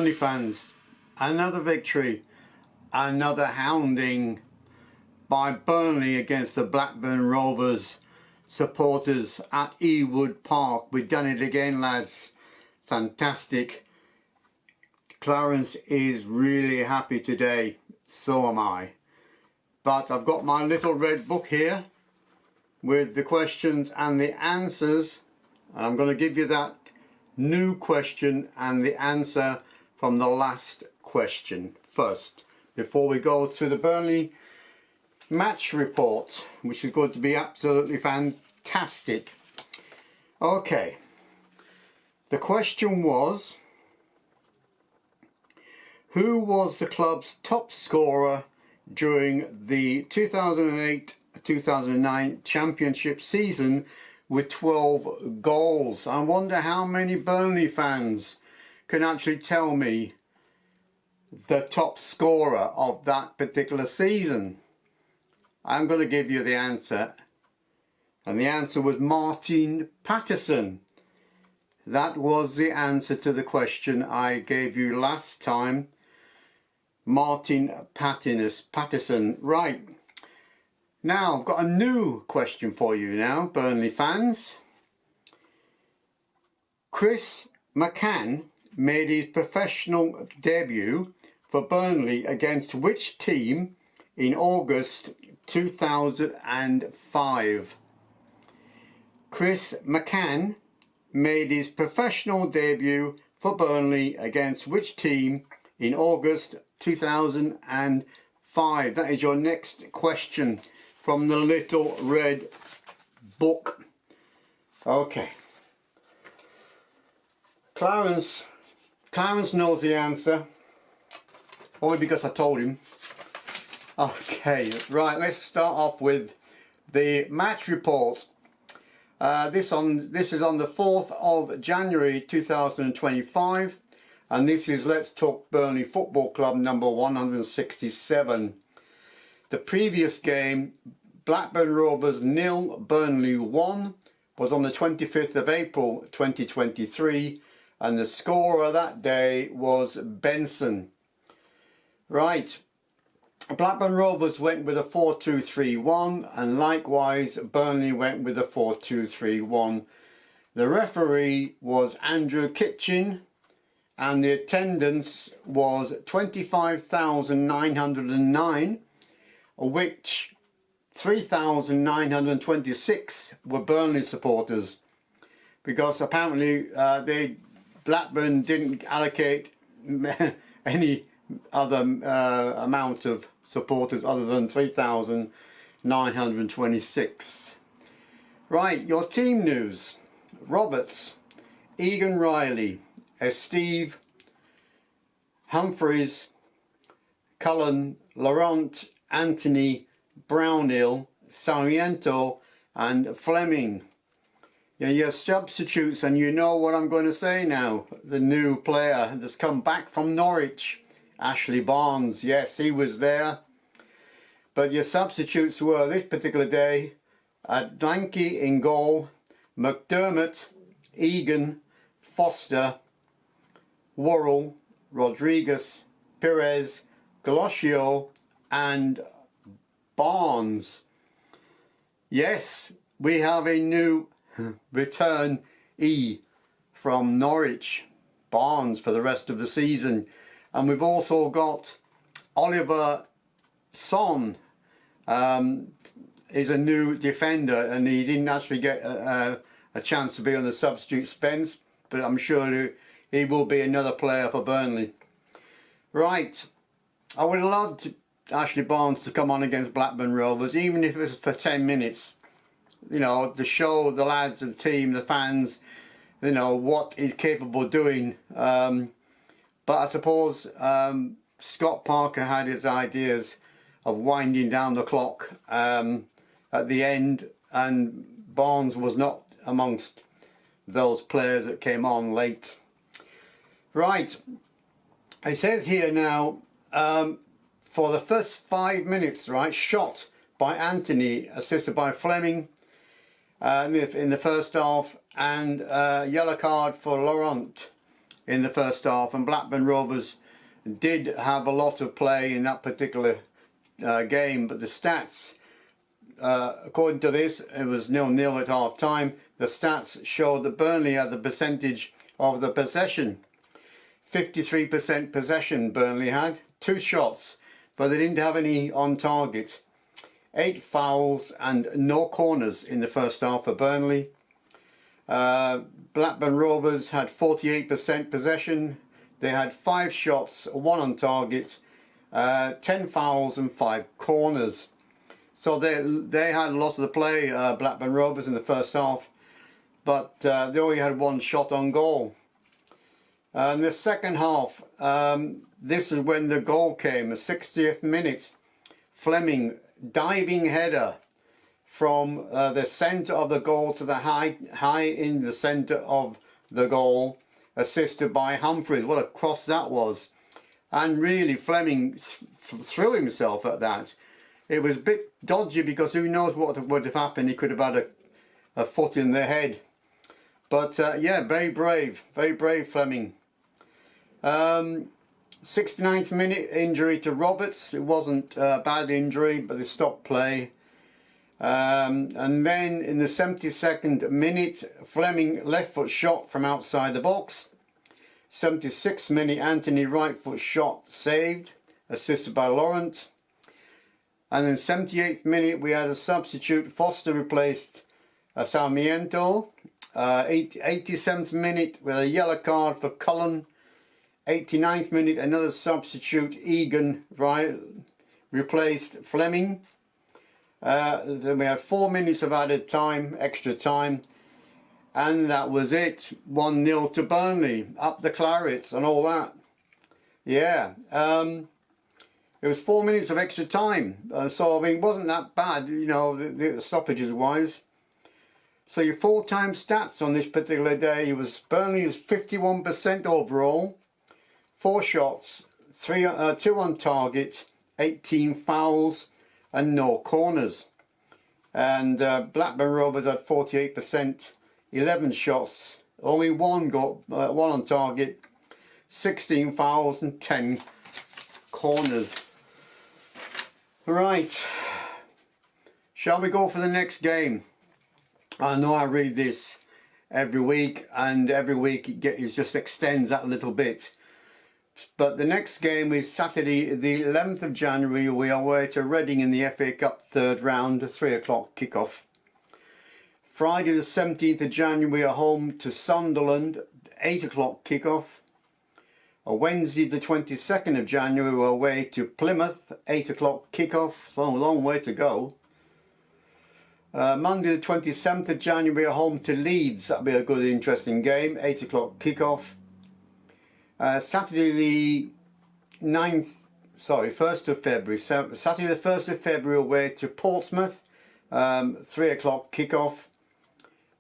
Burnley fans, another victory, another hounding by Burnley against the Blackburn Rovers supporters at Ewood Park. We've done it again, lads. Fantastic. Clarence is really happy today, so am I. But I've got my little red book here with the questions and the answers, and I'm going to give you that new question and the answer from the last question first, before we go to the Burnley match report, which is going to be absolutely fantastic. Okay, the question was, who was the club's top scorer during the 2008-2009 championship season with 12 goals? I wonder how many Burnley fans can actually tell me the top scorer of that particular season. I'm going to give you the answer, and the answer was Martin Patterson. That was the answer to the question I gave you last time. Martin Patterson. Right, now I've got a new question for you now, Burnley fans. Chris McCann made his professional debut for Burnley against which team in August 2005? Chris McCann made his professional debut for Burnley against which team in August 2005? That is your next question from the little red book. Okay. Clarence knows the answer, only because I told him. Okay, right, let's start off with the match report. This is on the 4th of January 2025, and this is Let's Talk Burnley Football Club number 167. The previous game, Blackburn Rovers 0, Burnley 1, was on the 25th of April 2023, and the scorer that day was Benson. Right, Blackburn Rovers went with a 4-2-3-1, and likewise Burnley went with a 4-2-3-1. The referee was Andrew Kitchen, and the attendance was 25,909, of which 3,926 were Burnley supporters, because apparently Blackburn didn't allocate any other amount of supporters other than 3,926. Right, your team news. Roberts, Egan Riley, Steve, Humphreys, Cullen, Laurent, Anthony, Brownhill, Sarmiento and Fleming. Your substitutes, and you know what I'm going to say now. The new player that's come back from Norwich, Ashley Barnes. Yes, he was there. But your substitutes were this particular day, Danke in goal, McDermott, Egan, Foster, Worrell, Rodriguez, Perez, Galoscio and Barnes. Yes, we have a new return from Norwich, Barnes, for the rest of the season. And we've also got Oliver Son, is a new defender, and he didn't actually get a chance to be on the substitute bench, but I'm sure he will be another player for Burnley. Right, I would have loved Ashley Barnes to come on against Blackburn Rovers, even if it was for 10 minutes, you know, to show the lads and the team, the fans, you know, what he's capable of doing. But I suppose Scott Parker had his ideas of winding down the clock at the end, and Barnes was not amongst those players that came on late. Right, it says here now, for the first 5 minutes, right, shot by Anthony, assisted by Fleming in the first half, and yellow card for Laurent in the first half, and Blackburn Rovers did have a lot of play in that particular game, but the stats, according to this, it was 0-0 at half time. The stats showed that Burnley had the percentage of the possession. 53% possession Burnley had, 2 shots, but they didn't have any on target. 8 fouls and no corners in the first half for Burnley. Blackburn Rovers had 48% possession. They had 5 shots, 1 on target, 10 fouls and 5 corners. So they had a lot of the play, Blackburn Rovers, in the first half, but they only had 1 shot on goal. In the second half, this is when the goal came, the 60th minute. Fleming, diving header from the centre of the goal to the high in the centre of the goal, assisted by Humphreys. What a cross that was. And really Fleming threw himself at that. It was a bit dodgy because who knows what would have happened. He could have had a foot in the head. But yeah, very brave Fleming. 69th minute, injury to Roberts. It wasn't a bad injury, but they stopped play. And then in the 72nd minute, Fleming left foot shot from outside the box. 76th minute, Anthony right foot shot saved, assisted by Laurent. And then 78th minute, we had a substitute. Foster replaced Sarmiento. 87th minute with a yellow card for Cullen. 89th minute, another substitute, Egan replaced Fleming. Then we had 4 minutes of added time, extra time, and that was it. 1-0 to Burnley, up the Clarets and all that. Yeah, it was 4 minutes of extra time, so I mean, it wasn't that bad, you know, the stoppages wise. So your full-time stats on this particular day was Burnley was 51% overall, 4 shots, 2 on target, 18 fouls and no corners. And Blackburn Rovers had 48%, 11 shots, only 1 on target, 16 fouls and 10 corners. Right, shall we go for the next game? I know I read this every week, and every week it just extends that a little bit. But the next game is Saturday the 11th of January. We are away to Reading in the FA Cup third round, 3 o'clock kickoff. Friday the 17th of January we are home to Sunderland, 8 o'clock kickoff. Wednesday the 22nd of January we're away to Plymouth, 8 o'clock kickoff. So a long way to go. Monday the 27th of January we are home to Leeds. That'll be a good interesting game, 8 o'clock kickoff. Saturday the 1st of February, Saturday the 1st of February away to Portsmouth, 3 o'clock kickoff.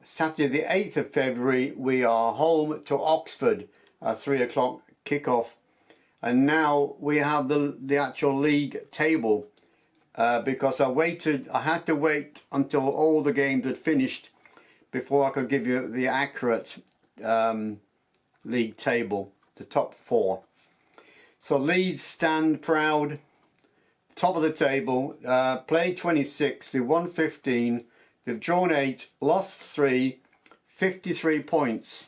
Saturday the 8th of February we are home to Oxford, 3 o'clock kickoff. And now we have the actual league table, because I had to wait until all the games had finished before I could give you the accurate league table. The top 4. So Leeds stand proud, top of the table, played 26, they won 15, they've drawn 8, lost 3, 53 points.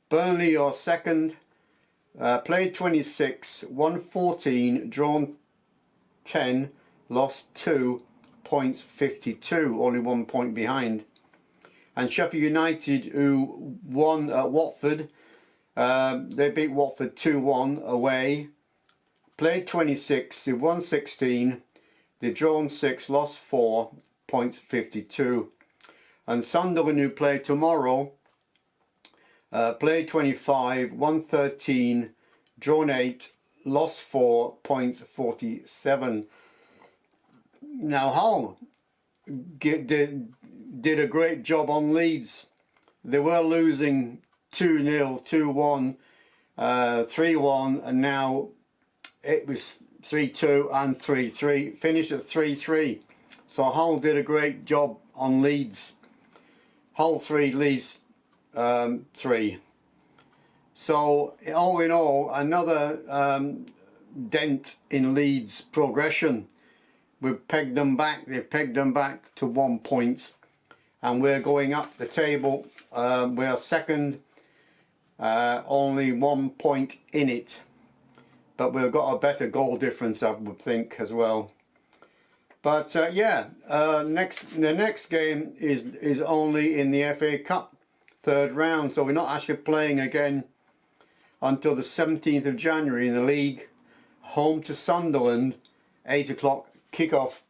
Burnley are second, played 26, won 14, drawn 10, lost 2, points 52, only 1 point behind. And Sheffield United, who won at Watford, they beat Watford 2-1 away, played 26, they won 16, they've drawn 6, lost 4, points 52. And Sunderland, who play tomorrow, played 25, won 13, drawn 8, lost 4, points 47. Now Hull did a great job on Leeds. They were losing 2-0, 2-1, 3-1, and now it was 3-2 and 3-3. Finished at 3-3. So Hull did a great job on Leeds. Hull 3, Leeds 3. So all in all, another dent in Leeds' progression. We've pegged them back, they've pegged them back to 1 point, and we're going up the table. We're second, only 1 point in it, but we've got a better goal difference, I would think, as well. But yeah, the next game is only in the FA Cup 3rd round, so we're not actually playing again until the 17th of January in the league. Home to Sunderland, 8 o'clock kickoff.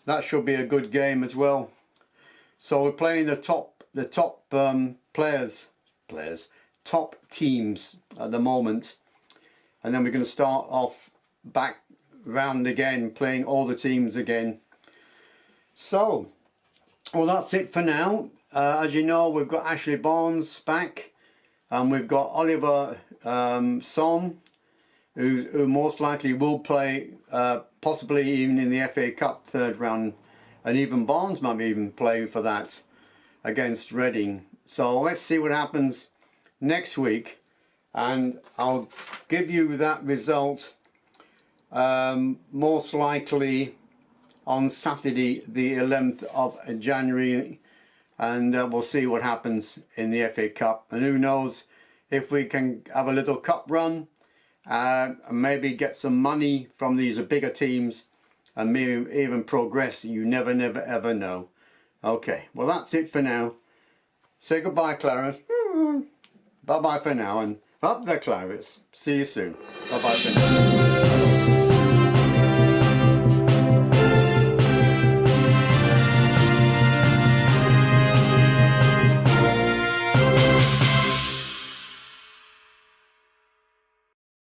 That should be a good game as well. So we're playing the top top teams at the moment, and then we're going to start off back round again, playing all the teams again. So, well, that's it for now. As you know, we've got Ashley Barnes back, and we've got Oliver Son, who most likely will play, possibly even in the FA Cup 3rd round, and even Barnes might be even playing for that against Reading. So let's see what happens next week, and I'll give you that result most likely on Saturday the 11th of January, and we'll see what happens in the FA Cup, and who knows if we can have a little cup run, maybe get some money from these bigger teams, and maybe even progress. You never ever know. Okay, well, that's it for now. Say goodbye, Clarence. Bye bye for now, and up there, Clarence. See you soon. Bye bye for now.